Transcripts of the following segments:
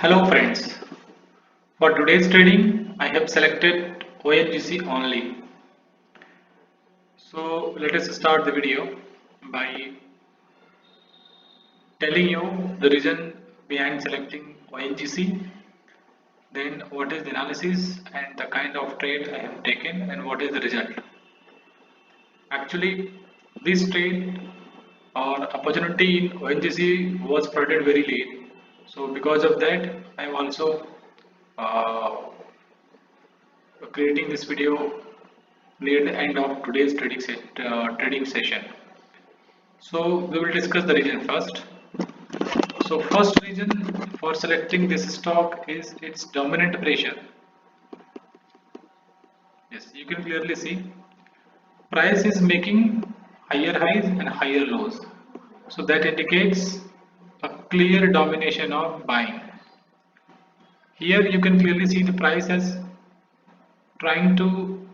Hello friends, for today's trading I have selected ONGC only. So let us start the video by telling you the reason behind selecting ONGC, then what is the analysis and the kind of trade I have taken and what is the result. Actually this trade or opportunity in ONGC was flooded very late. So because of that I am also uh, creating this video near the end of today's trading session. So we will discuss the reason first. So first reason for selecting this stock is its dominant pressure. Yes, you can clearly see price is making higher highs and higher lows. So that indicates a clear domination of buying. Here you can clearly see the price as trying to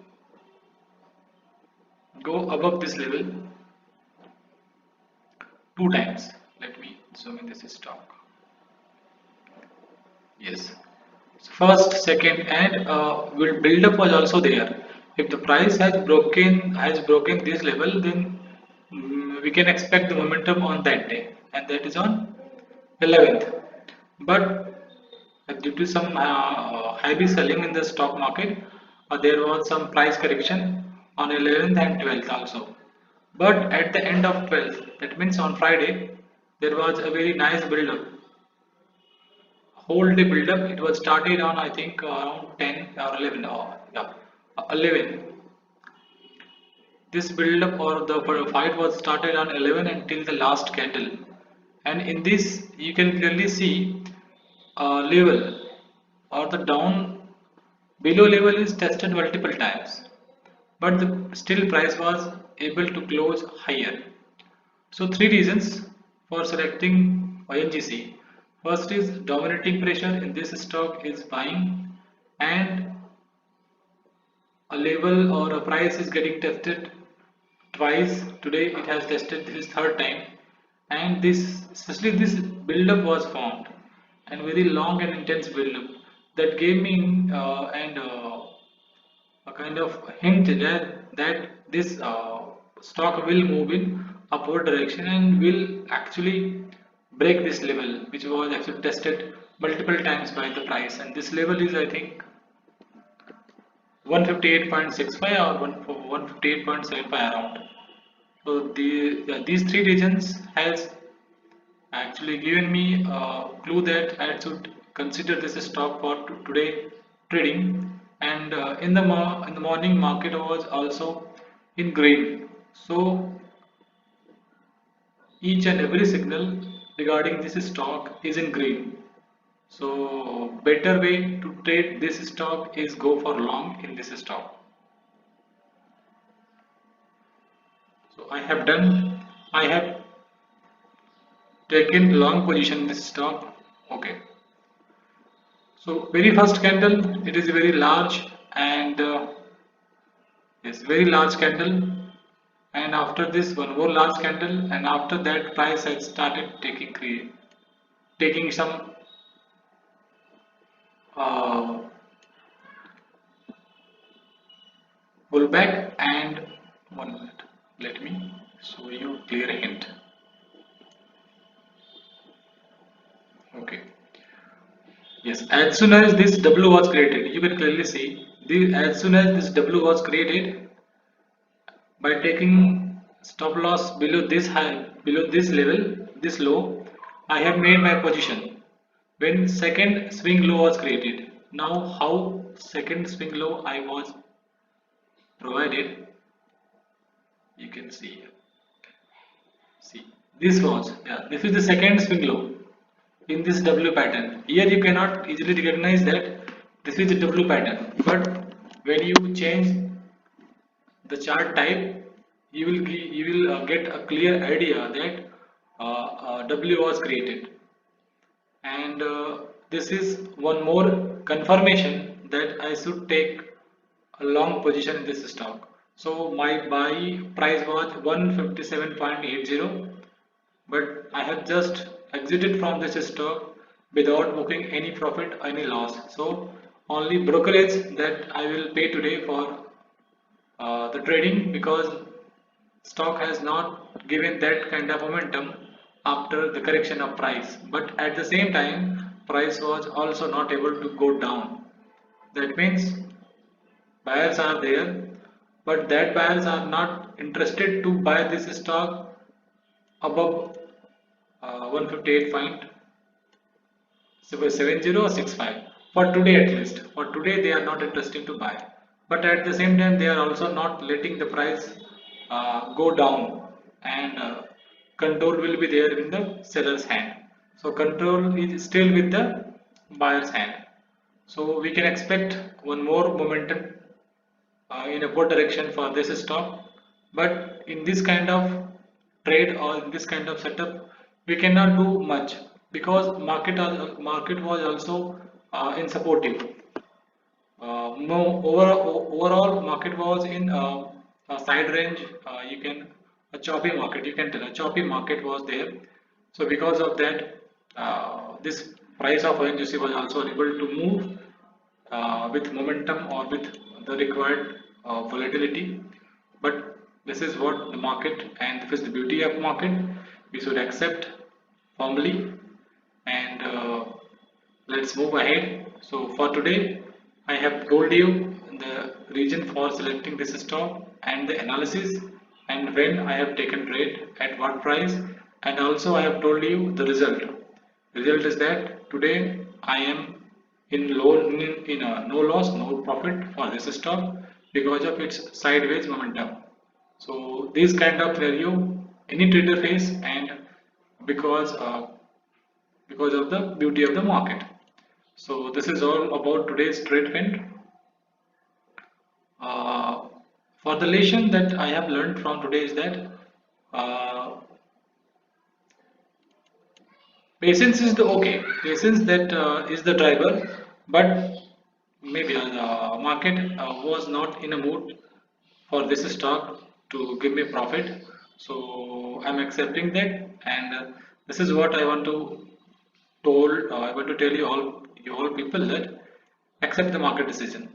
go above this level two times. Let me zoom in this stock. Yes. So first, second, and will build up was also there. If the price has broken this level, then we can expect the momentum on that day, and that is on 11th. But due to some heavy selling in the stock market, there was some price correction on 11th and 12th also. But at the end of 12th, that means on Friday, there was a very nice build up, whole day build up. It was started on I think around 10 or 11 or yeah 11. This build up or the fight was started on 11 until the last candle, and in this you can clearly see level or the down below level is tested multiple times, but the still price was able to close higher. So three reasons for selecting ONGC. First is dominating pressure in this stock is buying, and a level or a price is getting tested twice. Today it has tested this is third time, and this especially this build up was formed and very long and intense build up that gave me and a kind of hint that this stock will move in upward direction and will actually break this level, which was actually tested multiple times by the price, and this level is I think 158.65 or 158.75 around. So these three regions has actually given me a clue that I should consider this stock for today trading. And in the morning market was also in green. So each and every signal regarding this stock is in green. So better way to trade this stock is go for long in this stock. So I have taken long position in this stock. Okay. So very first candle, it is very large and yes, very large candle. And after this, one more large candle, and after that, price has started taking some uh, pullback. And 1 minute, let me show you clear hint. Okay. Yes, as soon as this W was created, you can clearly see as soon as this W was created, by taking stop loss below this high, below this level, this low, I have made my position when second swing low was created. Now how second swing low I was provided, you can see this was, yeah, this is the second swing low in this W pattern. Here you cannot easily recognize that this is the W pattern, but when you change the chart type, you will get a clear idea that W was created, and this is one more confirmation that I should take a long position in this stock. So my buy price was 157.80, but I have just exited from this stock without booking any profit or any loss. So only brokerage that I will pay today for the trading, because stock has not given that kind of momentum after the correction of price, but at the same time price was also not able to go down. That means buyers are there, but that buyers are not interested to buy this stock above 158.70 or 65 for today. At least for today they are not interested to buy, but at the same time they are also not letting the price go down, and control will be there in the seller's hand. So control is still with the buyer's hand. So we can expect one more momentum in upward direction for this stock. But in this kind of trade or in this kind of setup, we cannot do much, because market was also in supportive. No, overall market was in a side range. You can a choppy market. You can tell a choppy market was there. So because of that, this price of ONGC was also able to move with momentum or with the required volatility. But this is what the market, and this is the beauty of market. We should accept firmly, and let's move ahead. So for today, I have told you the reason for selecting this stock and the analysis, and when I have taken trade at what price, and also I have told you the result. Result is that today I am in a no loss, no profit for this stock because of its sideways momentum. So this kind of scenario any trader face, and because because of the beauty of the market. So this is all about today's trade trend. Uh, for the lesson that I have learned from today is that uh, patience is the okay. Patience that is the driver, but maybe the market was not in a mood for this stock to give me profit. So I'm accepting that, and this is what I want to I want to tell you all people, that accept the market decision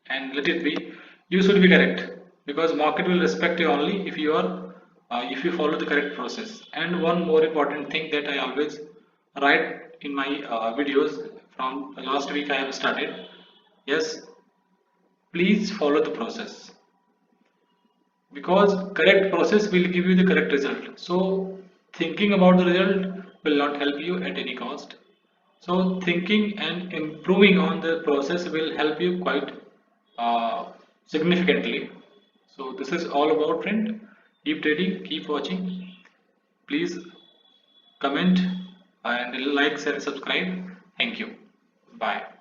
and let it be. You should be correct, because market will respect you only if you are if you follow the correct process. And one more important thing that I always write in my videos from last week I have started. Yes, please follow the process, because correct process will give you the correct result. So thinking about the result will not help you at any cost. So thinking and improving on the process will help you quite significantly. So this is all about, friend. Keep trading, keep watching. Please comment and like, share, subscribe. Thank you. Bye.